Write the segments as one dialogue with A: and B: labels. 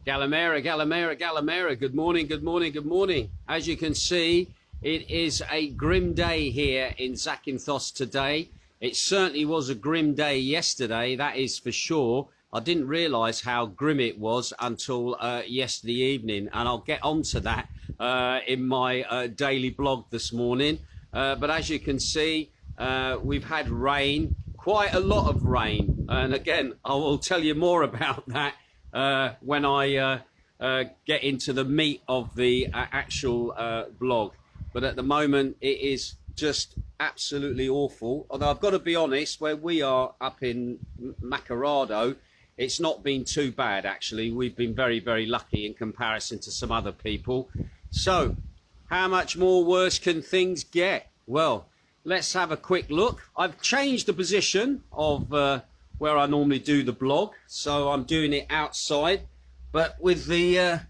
A: Galamera, Galamera, Galamera. Good morning, good morning, good morning. As you can see, it is a grim day here in Zakynthos today. It certainly was a grim day yesterday, that is for sure. I didn't realise how grim it was until yesterday evening, and I'll get onto that in my daily blog this morning. But as you can see, we've had rain, quite a lot of rain. And again, I will tell you more about that when I get into the meat of the actual blog. But at the moment, it is just absolutely awful. Although I've got to be honest, where we are up in Macardo, it's not been too bad, actually. We've been very, very lucky in comparison to some other people. So, how much more worse can things get? Well, let's have a quick look. I've changed the position of where I normally do the blog, so I'm doing it outside, but with the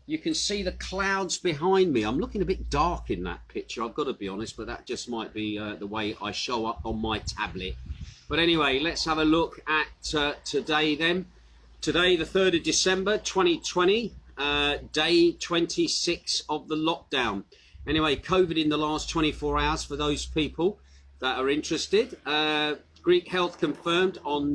A: you can see the clouds behind me. I'm looking a bit dark in that picture, I've got to be honest, but that just might be the way I show up on my tablet. But anyway, let's have a look at today then. Today, the 3rd of December 2020, day 26 of the lockdown. Anyway, COVID in the last 24 hours for those people that are interested. Greek Health confirmed on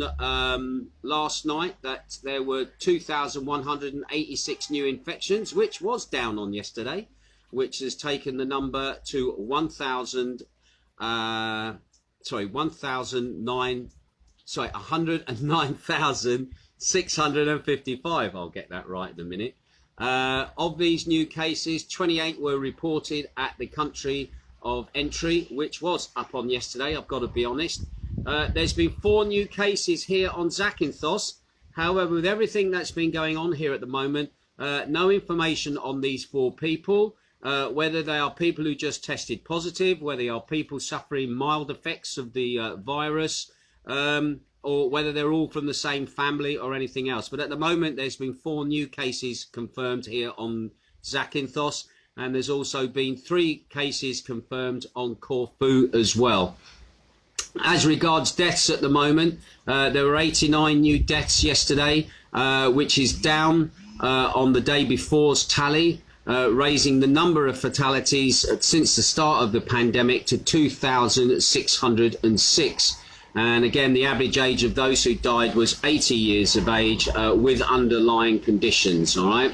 A: last night that there were 2,186 new infections, which was down on yesterday, which has taken the number to 109,655. I'll get that right in a minute. Of these new cases, 28 were reported at the country of entry, which was up on yesterday, I've got to be honest. There's been 4 new cases here on Zakynthos. However, with everything that's been going on here at the moment, no information on these 4 people, whether they are people who just tested positive, whether they are people suffering mild effects of the virus, or whether they're all from the same family or anything else. But at the moment, there's been 4 new cases confirmed here on Zakynthos, and there's also been 3 cases confirmed on Corfu as well. As regards deaths at the moment, there were 89 new deaths yesterday, which is down on the day before's tally, raising the number of fatalities since the start of the pandemic to 2,606. And again, the average age of those who died was 80 years of age with underlying conditions, all right?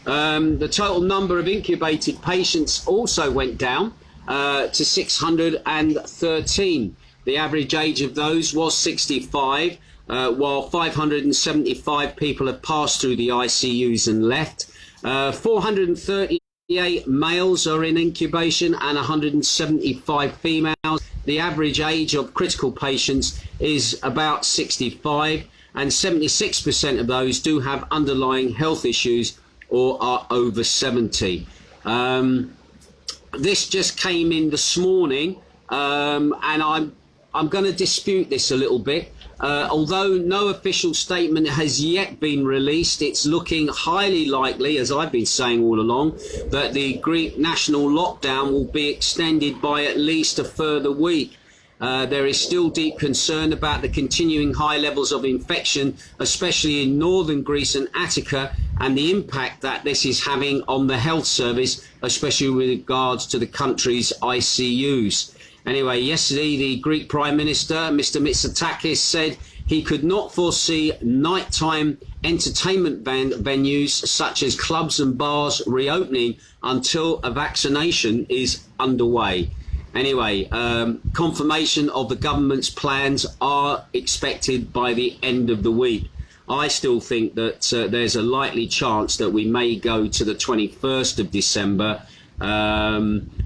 A: The total number of incubated patients also went down to 613. The average age of those was 65, while 575 people have passed through the ICUs and left. 438 males are in incubation and 175 females. The average age of critical patients is about 65, and 76% of those do have underlying health issues or are over 70. This just came in this morning, and I'm going to dispute this a little bit. Although no official statement has yet been released, it's looking highly likely, as I've been saying all along, that the Greek national lockdown will be extended by at least a further week. There is still deep concern about the continuing high levels of infection, especially in northern Greece and Attica, and the impact that this is having on the health service, especially with regards to the country's ICUs. Anyway, yesterday the Greek Prime Minister, Mr. Mitsotakis, said he could not foresee nighttime entertainment venues such as clubs and bars reopening until a vaccination is underway. Anyway, confirmation of the government's plans are expected by the end of the week. I still think that there's a likely chance that we may go to the 21st of December,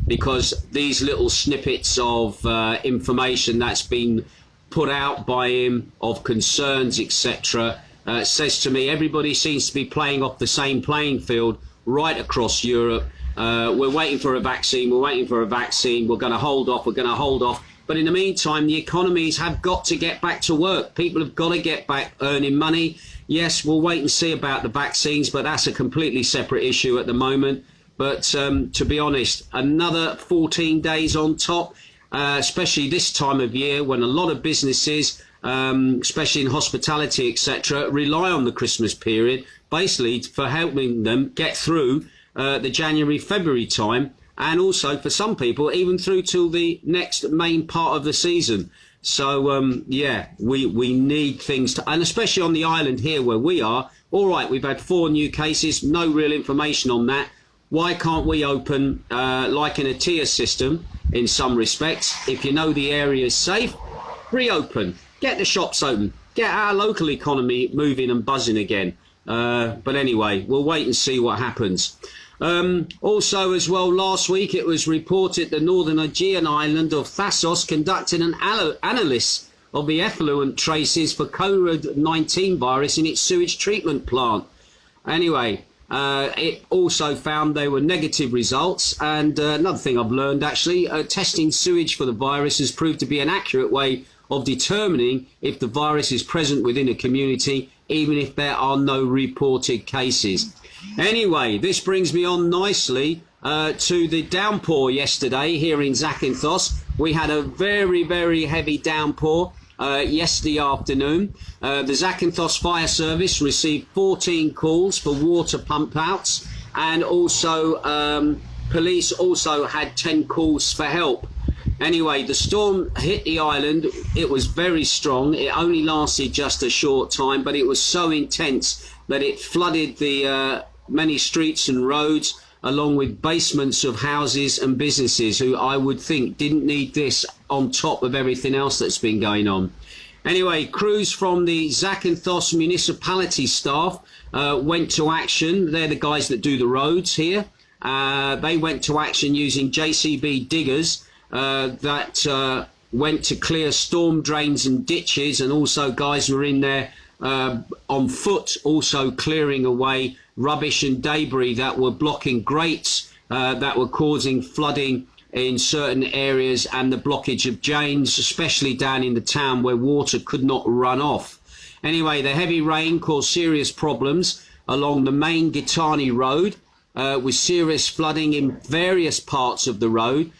A: because these little snippets of information that's been put out by him of concerns, etc., says to me everybody seems to be playing off the same playing field right across Europe. We're waiting for a vaccine, we're waiting for a vaccine, we're going to hold off, we're going to hold off. But in the meantime, the economies have got to get back to work. People have got to get back earning money. Yes, we'll wait and see about the vaccines, but that's a completely separate issue at the moment. But to be honest, another 14 days on top, especially this time of year when a lot of businesses especially in hospitality, etc., rely on the Christmas period basically for helping them get through the January, February time, and also for some people even through till the next main part of the season. So, yeah, we need things to, and especially on the island here where we are, all right, we've had 4 new cases, no real information on that. Why can't we open, like in a tier system, in some respects, if you know the area is safe, reopen, get the shops open, get our local economy moving and buzzing again. But anyway, we'll wait and see what happens. Also as well, last week it was reported the northern Aegean island of Thassos conducted an analysis of the effluent traces for COVID-19 virus in its sewage treatment plant. Anyway, it also found there were negative results, and another thing I've learned actually, testing sewage for the virus has proved to be an accurate way of determining if the virus is present within a community, even if there are no reported cases. Anyway, this brings me on nicely to the downpour yesterday here in Zakynthos. We had a very, very heavy downpour yesterday afternoon. The Zakynthos Fire Service received 14 calls for water pump outs, and also police also had 10 calls for help. Anyway, the storm hit the island. It was very strong. It only lasted just a short time, but it was so intense that it flooded the many streets and roads, along with basements of houses and businesses who I would think didn't need this on top of everything else that's been going on. Anyway, crews from the Zakynthos municipality staff went to action. They're the guys that do the roads here. They went to action using JCB diggers that went to clear storm drains and ditches, and also guys were in there on foot also clearing away rubbish and debris that were blocking grates, that were causing flooding in certain areas and the blockage of drains, especially down in the town where water could not run off. Anyway, the heavy rain caused serious problems along the main Gitani road, with serious flooding in various parts of the road,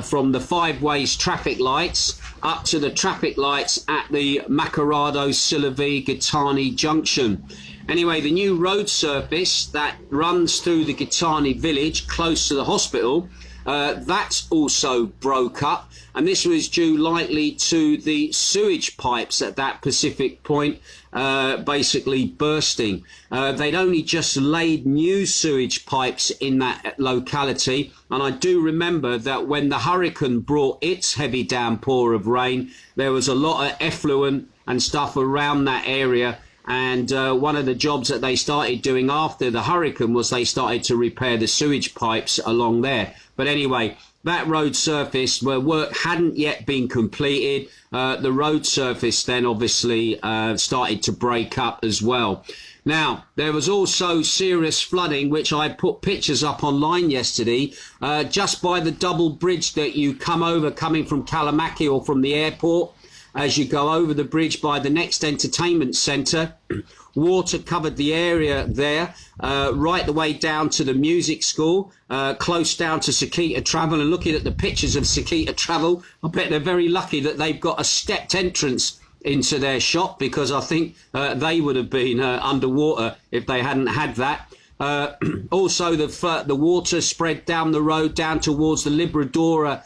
A: from the 5 ways traffic lights up to the traffic lights at the Macardo Gitani junction. Anyway, the new road surface that runs through the Gitani village close to the hospital, that's also broke up, and this was due likely to the sewage pipes at that specific point basically bursting. They'd only just laid new sewage pipes in that locality, and I do remember that when the hurricane brought its heavy downpour of rain, there was a lot of effluent and stuff around that area. And one of the jobs that they started doing after the hurricane was they started to repair the sewage pipes along there. But anyway, that road surface where work hadn't yet been completed, the road surface then obviously started to break up as well. Now, there was also serious flooding, which I put pictures up online yesterday, just by the double bridge that you come over coming from Kalamaki or from the airport. As you go over the bridge by the next entertainment centre, water covered the area there, right the way down to the music school, close down to Zakynthos Travel. And looking at the pictures of Zakynthos Travel, I bet they're very lucky that they've got a stepped entrance into their shop, because I think they would have been underwater if they hadn't had that. Also, the water spread down the road down towards the Libradora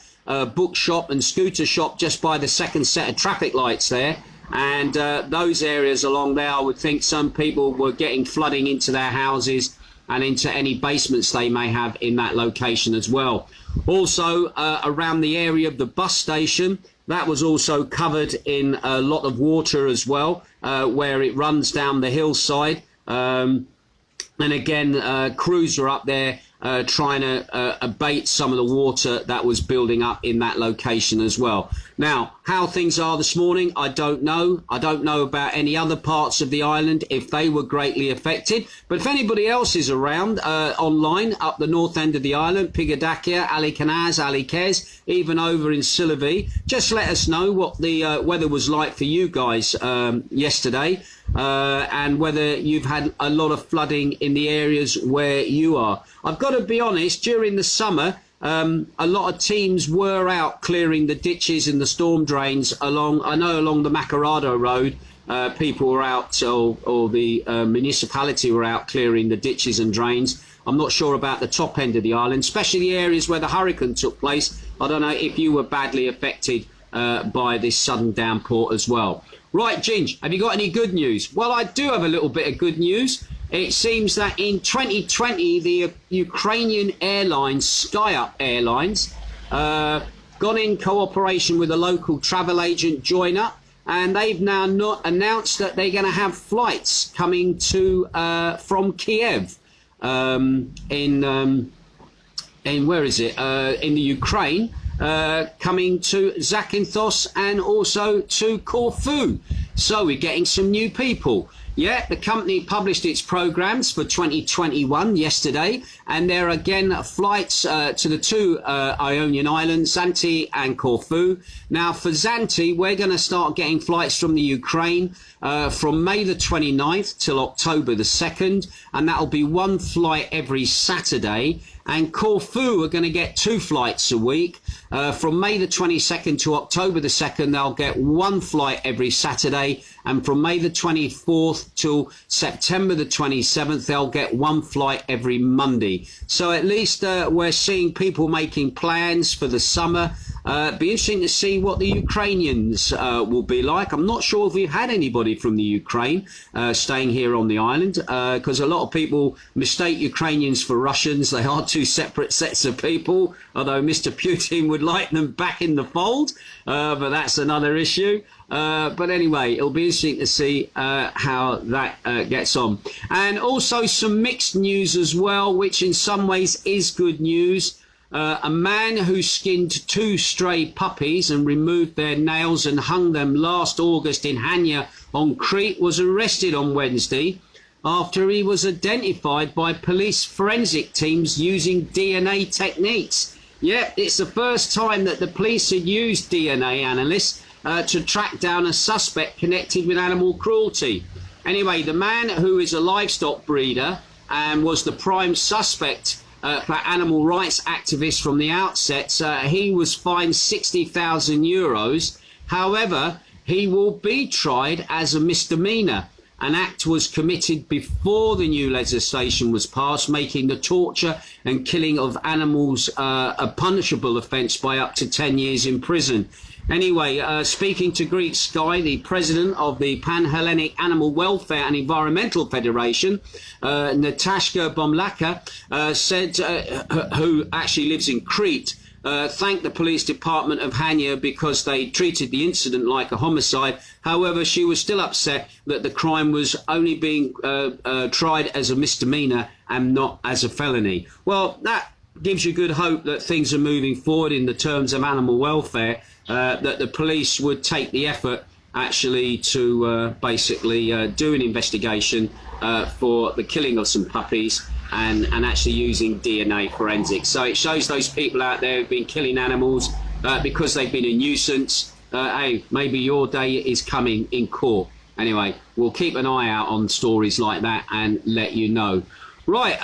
A: bookshop and scooter shop just by the second set of traffic lights there, and those areas along there, I would think some people were getting flooding into their houses and into any basements they may have in that location as well. Also around the area of the bus station, that was also covered in a lot of water as well, where it runs down the hillside, and again crews were up there trying to abate some of the water that was building up in that location as well. Now, how things are this morning, I don't know. I don't know about any other parts of the island, if they were greatly affected. But if anybody else is around online up the north end of the island, Pigadakia, Alicanaz, Alikez, even over in Sillavi, just let us know what the weather was like for you guys yesterday, and whether you've had a lot of flooding in the areas where you are. I've got to be honest, during the summer, a lot of teams were out clearing the ditches and the storm drains along the Macardo road. People were out, or the municipality were out clearing the ditches and drains. I'm not sure about the top end of the island, especially the areas where the hurricane took place. I don't know if you were badly affected by this sudden downpour as well. Right, Ginge, have you got any good news? Well, I do have a little bit of good news. It seems that in 2020, the Ukrainian airline, SkyUp Airlines, got in cooperation with a local travel agent, Join Up, and they've now announced that they're going to have flights coming to from Kiev in where is it? In the Ukraine. Coming to Zakynthos and also to Corfu. So we're getting some new people. Yeah, the company published its programs for 2021 yesterday, and there are again flights to the two Ionian islands, Zante and Corfu. Now for Zante, we're going to start getting flights from the Ukraine from May the 29th till October the 2nd, and that'll be one flight every Saturday. And Corfu are going to get 2 flights a week. From May the 22nd to October the 2nd, they'll get 1 flight every Saturday. And from May the 24th till September the 27th, they'll get 1 flight every Monday. So at least we're seeing people making plans for the summer. Be interesting to see what the Ukrainians will be like. I'm not sure if we've had anybody from the Ukraine staying here on the island, because a lot of people mistake Ukrainians for Russians. They are 2 separate sets of people, although Mr. Putin would like them back in the fold, but that's another issue. But anyway, it'll be interesting to see how that gets on. And also some mixed news as well, which in some ways is good news. A man who skinned 2 stray puppies and removed their nails and hung them last August in Hania on Crete was arrested on Wednesday after he was identified by police forensic teams using DNA techniques. Yeah, it's the first time that the police had used DNA analysts to track down a suspect connected with animal cruelty. Anyway, the man, who is a livestock breeder and was the prime suspect for animal rights activists from the outset, he was fined €60,000. However, he will be tried as a misdemeanor. An act was committed before the new legislation was passed, making the torture and killing of animals a punishable offence by up to 10 years in prison. Anyway, speaking to Greek Sky, the president of the Pan-Hellenic Animal Welfare and Environmental Federation, Natasha Bomlaka, said, who actually lives in Crete, thanked the police department of Hania because they treated the incident like a homicide. However, she was still upset that the crime was only being tried as a misdemeanor and not as a felony. Well, that gives you good hope that things are moving forward in the terms of animal welfare, that the police would take the effort actually to basically do an investigation for the killing of some puppies and actually using DNA forensics. So it shows those people out there who've been killing animals because they've been a nuisance. Hey, maybe your day is coming in court. Anyway, we'll keep an eye out on stories like that and let you know. Right,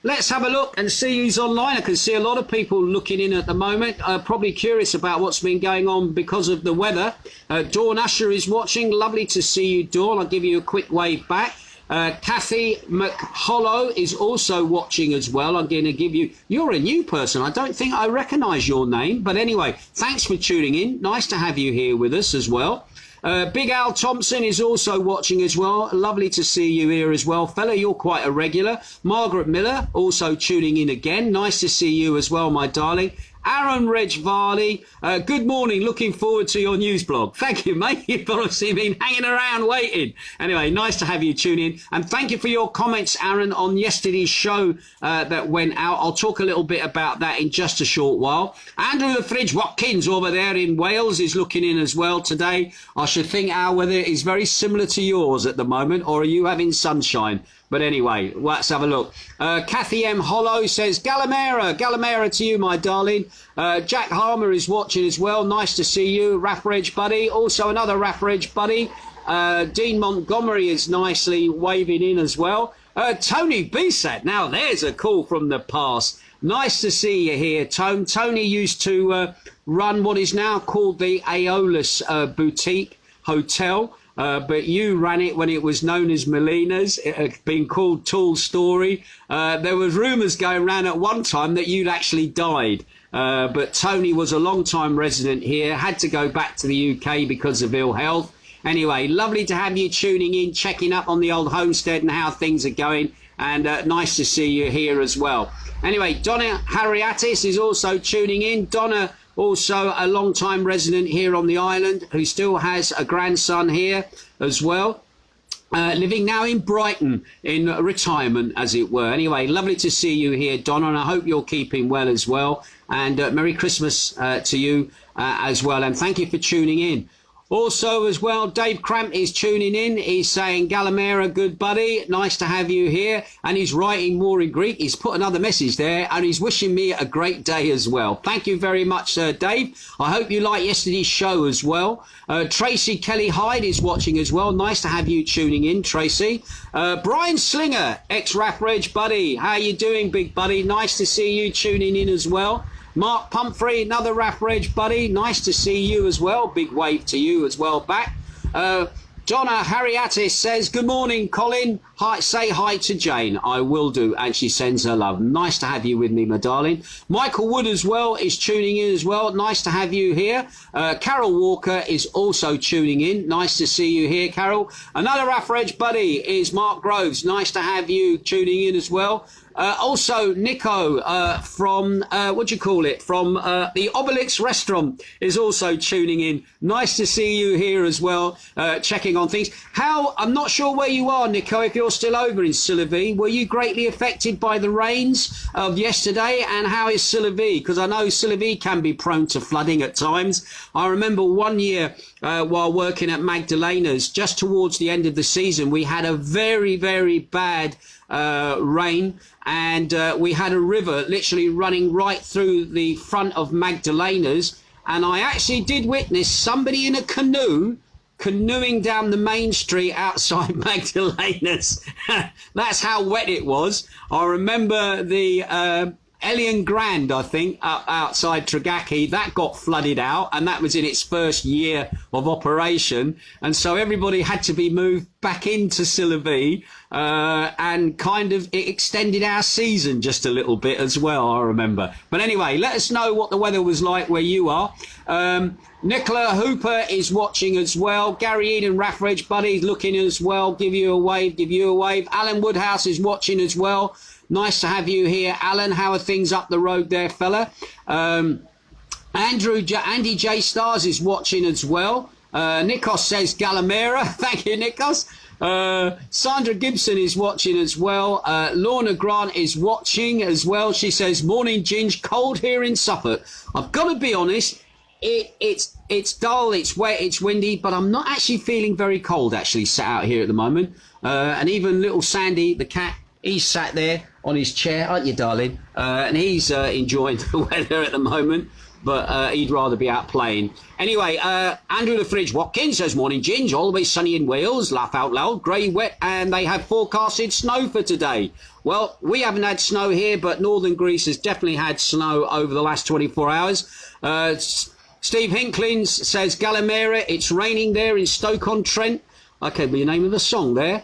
A: let's have a look and see who's online. I can see a lot of people looking in at the moment, probably curious about what's been going on because of the weather. Dawn Usher is watching. Lovely to see you, Dawn. I'll give you a quick wave back. Kathy McHollow is also watching as well. I'm going to give you... You're a new person. I don't think I recognise your name. But anyway, thanks for tuning in. Nice to have you here with us as well. Big Al Thompson is also watching as well. Lovely to see you here as well. Fella, you're quite a regular. Margaret Miller also tuning in again. Nice to see you as well, my darling. Aaron Reg-Varley, good morning. Looking forward to your news blog. Thank you, mate. You've obviously been hanging around waiting. Anyway, nice to have you tune in. And thank you for your comments, Aaron, on yesterday's show that went out. I'll talk a little bit about that in just a short while. Andrew the Fridge Watkins over there in Wales is looking in as well today. I should think our weather is very similar to yours at the moment, or are you having sunshine? But anyway, let's have a look. Kathy M. Hollow says, Galamera to you, my darling. Jack Harmer is watching as well. Nice to see you. Raffridge buddy. Also another Raffridge buddy. Dean Montgomery is nicely waving in as well. Tony Bisat. Now there's a call from the past. Nice to see you here, Tone. Tony used to run what is now called the Aeolus Boutique Hotel. But you ran it when it was known as Molina's. It had been called Tall Story. There was rumours going around at one time that you'd actually died. But Tony was a long-time resident here, had to go back to the UK because of ill health. Anyway, lovely to have you tuning in, checking up on the old homestead and how things are going. And nice to see you here as well. Anyway, Donna Harriatis is also tuning in. Donna, also a long-time resident here on the island, who still has a grandson here as well. Living now in Brighton, in retirement, as it were. Anyway, lovely to see you here, Donna, and I hope you're keeping well as well. And Merry Christmas to you as well. And thank you for tuning in. Also, as well, Dave Cramp is tuning in. He's saying, Galamera, good buddy. Nice to have you here. And he's writing more in Greek. He's put another message there, and he's wishing me a great day as well. Thank you very much, Dave. I hope you liked yesterday's show as well. Tracy Kelly Hyde is watching as well. Nice to have you tuning in, Tracy. Brian Slinger, ex-Raf Reg buddy. How you doing, big buddy? Nice to see you tuning in as well. Mark Pumphrey, another Raf Reg buddy. Nice to see you as well. Big wave to you as well back. Donna Harriatis says, good morning, Colin. Hi, say hi to Jane. I will do. And she sends her love. Nice to have you with me, my darling. Michael Wood as well is tuning in as well. Nice to have you here. Carol Walker is also tuning in. Nice to see you here, Carol. Another Raf Reg buddy is Mark Groves. Nice to have you tuning in as well. Also, Nico from, from the Obelix restaurant is also tuning in. Nice to see you here as well, checking on things. I'm not sure where you are, Nico, if you're still over in Sillevi. Were you greatly affected by the rains of yesterday? And how is Sillevi? Because I know Sillevi can be prone to flooding at times. I remember one year while working at Magdalena's, just towards the end of the season, we had a very, very bad rain, and we had a river literally running right through the front of Magdalena's, and I actually did witness somebody in a canoeing down the main street outside Magdalena's. That's how wet it was. I remember the Elian Grand, I think, outside Tragaki, that got flooded out, and that was in its first year of operation. And so everybody had to be moved back into Sillevi, and kind of it extended our season just a little bit as well, I remember. But anyway, let us know what the weather was like where you are. Nicola Hooper is watching as well. Gary Eden, Raf Reg buddy, looking as well. Give you a wave. Alan Woodhouse is watching as well. Nice to have you here, Alan. How are things up the road there, fella? Andy J. Stars is watching as well. Nikos says Galamera. Thank you, Nikos. Sandra Gibson is watching as well. Lorna Grant is watching as well. She says, morning, Ginge. Cold here in Suffolk. I've got to be honest. It's dull, it's wet, it's windy, but I'm not actually feeling very cold, actually, sat out here at the moment. And even little Sandy, the cat, he's sat there on his chair, aren't you, darling? And he's enjoying the weather at the moment, but he'd rather be out playing. Anyway, Andrew the Fridge Watkins says, morning, Ginge, always sunny in Wales, laugh out loud, grey, wet, and they have forecasted snow for today. Well, we haven't had snow here, but northern Greece has definitely had snow over the last 24 hours. Steve Hinklins says, Galamera, it's raining there in Stoke-on-Trent. Okay, but your name of the song there.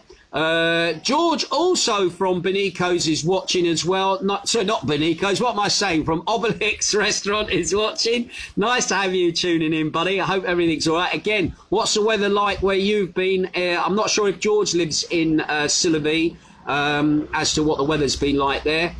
A: George, also from Benico's, is watching as well. Not Benico's, what am I saying? From Obelix Restaurant is watching. Nice to have you tuning in, buddy. I hope everything's all right. Again, what's the weather like where you've been? I'm not sure if George lives in Sillevi, as to what the weather's been like there.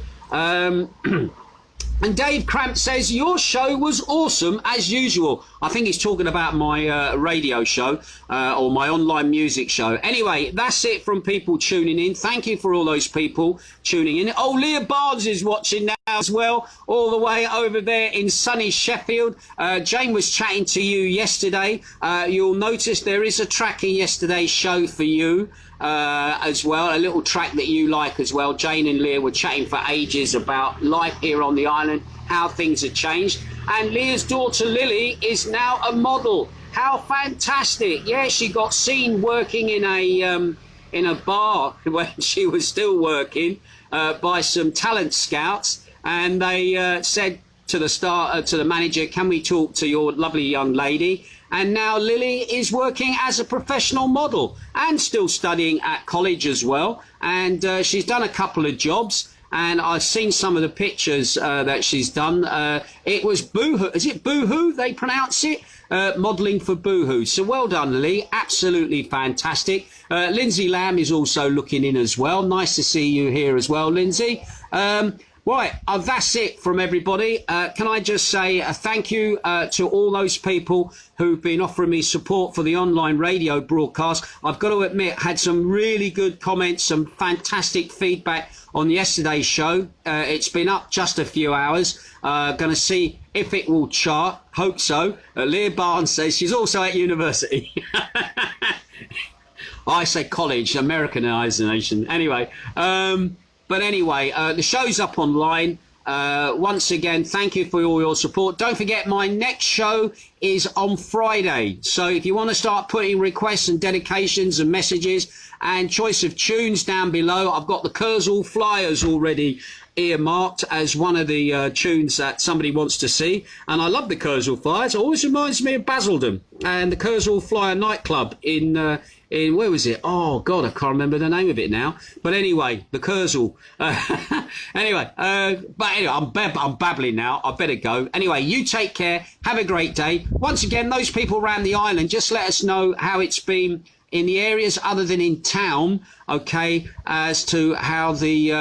A: And Dave Cramp says, your show was awesome as usual. I think he's talking about my radio show or my online music show. Anyway, that's it from people tuning in. Thank you for all those people tuning in. Oh, Leah Barnes is watching now as well, all the way over there in sunny Sheffield. Jane was chatting to you yesterday. You'll notice there is a track in yesterday's show for you. As well, a little track that you like as well. Jane and Leah were chatting for ages about life here on the island, how things have changed, and Leah's daughter Lily is now a model. How fantastic! Yeah, she got seen working in a bar when she was still working by some talent scouts, and they said to the manager, can we talk to your lovely young lady? And now Lily is working as a professional model and still studying at college as well. And she's done a couple of jobs, and I've seen some of the pictures that she's done. It was Boohoo. Is it Boohoo they pronounce it? Modelling for Boohoo. So well done, Lily. Absolutely fantastic. Lindsay Lamb is also looking in as well. Nice to see you here as well, Lindsay. Right, that's it from everybody. Can I just say a thank you to all those people who've been offering me support for the online radio broadcast. I've got to admit, had some really good comments, some fantastic feedback on yesterday's show. It's been up just a few hours. Going to see if it will chart. Hope so. Leah Barnes says she's also at university. I say college, Americanization. Anyway, but anyway, the show's up online. Once again, thank you for all your support. Don't forget, my next show is on Friday. So if you want to start putting requests and dedications and messages and choice of tunes down below, I've got the Kurzel Flyers already earmarked as one of the tunes that somebody wants to see. And I love the Kurzel Flyers. It always reminds me of Basildon and the Kurzel Flyer nightclub in where was it? Oh God, I can't remember the name of it now. But anyway, the Kurzel. Anyway, I'm babbling now. I better go. Anyway, you take care. Have a great day. Once again, those people around the island, just let us know how it's been in the areas other than in town, okay, as to how the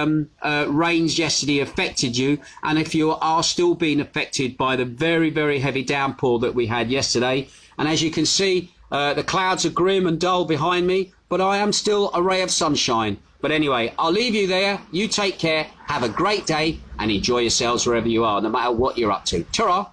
A: rains yesterday affected you, and if you are still being affected by the very, very heavy downpour that we had yesterday. And as you can see, the clouds are grim and dull behind me, but I am still a ray of sunshine. But anyway, I'll leave you there. You take care, have a great day, and enjoy yourselves wherever you are, no matter what you're up to. Ta-ra!